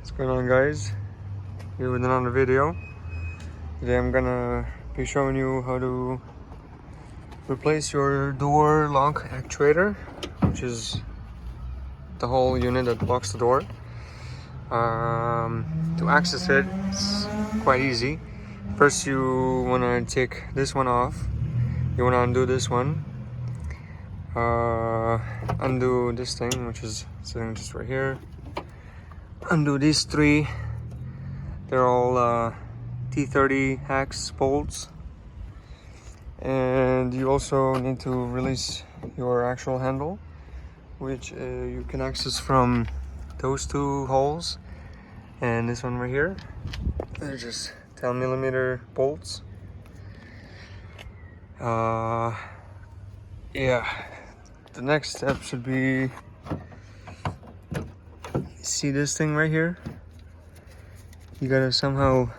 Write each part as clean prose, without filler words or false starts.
What's going on, guys? Here with another video. Today I'm gonna be showing you how to replace your door lock actuator, which is the whole unit that locks the door. To access it, it's quite easy. First, you wanna take this one off. You wanna undo this one. Undo this thing, which is sitting just right here. Undo these three. They're all T30 hex bolts. And you also need to release your actual handle, which you can access from those two holes and this one right here. They're just 10mm bolts. Yeah, the next step should be, see this thing right here? You gotta somehow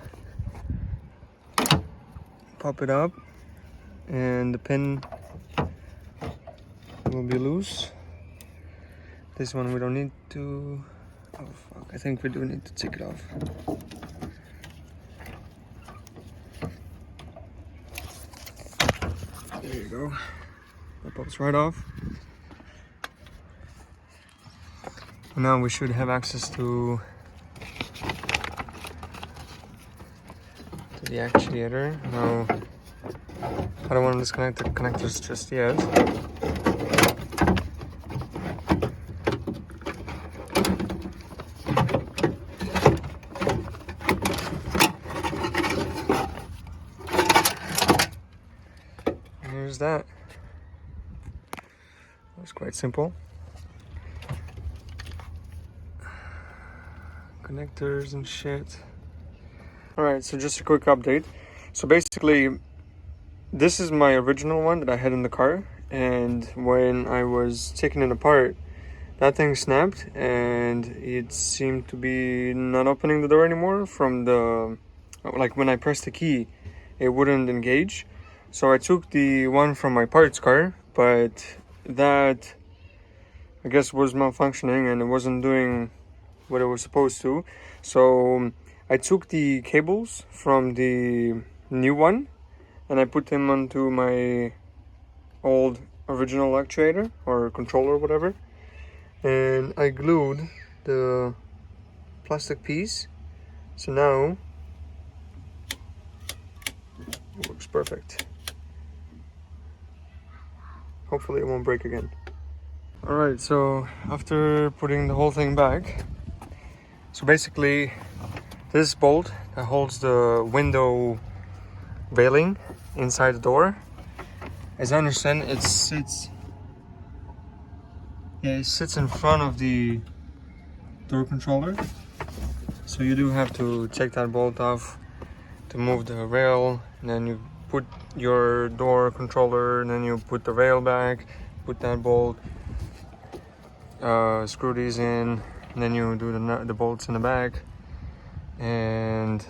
pop it up and the pin will be loose. This one we don't need to, oh fuck, I think we do need to take it off. There you go. That pops right off. And now we should have access to the actuator. No, I don't want to disconnect the connectors just yet. Here's that. It's quite simple. Connectors and shit. Alright, so just a quick update. So basically, this is my original one that I had in the car, and when I was taking it apart, that thing snapped and it seemed to be not opening the door anymore from the, like when I pressed the key, it wouldn't engage. So I took the one from my parts car, but that I guess was malfunctioning and it wasn't doing what it was supposed to. So I took the cables from the new one and I put them onto my old original actuator or controller or whatever, and I glued the plastic piece, so now it works perfect. Hopefully it won't break again. Alright, so after putting the whole thing back, so basically this bolt that holds the window railing inside the door, as I understand, it sits in front of the door controller. So you do have to take that bolt off to move the rail, and then you put your door controller, and then you put the rail back, put that bolt, screw these in, and then you do the bolts in the back, and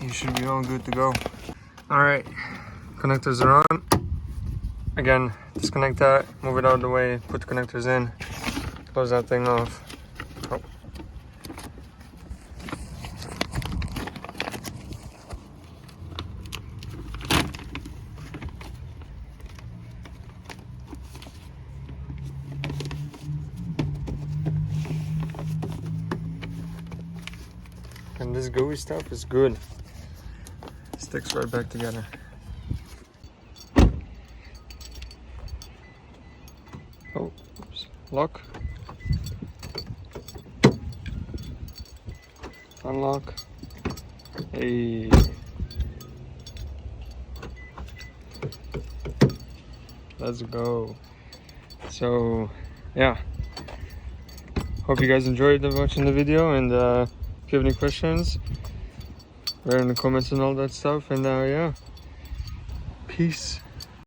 you should be all good to go. Alright, connectors are on. Again, disconnect that, move it out of the way, put the connectors in, close that thing off. Oh. And this gooey stuff is good. Sticks right back together. Oh, oops. Lock. Unlock. Hey. Let's go. So, yeah. Hope you guys enjoyed watching the video, and if you have any questions, write in the comments and all that stuff, and yeah, peace.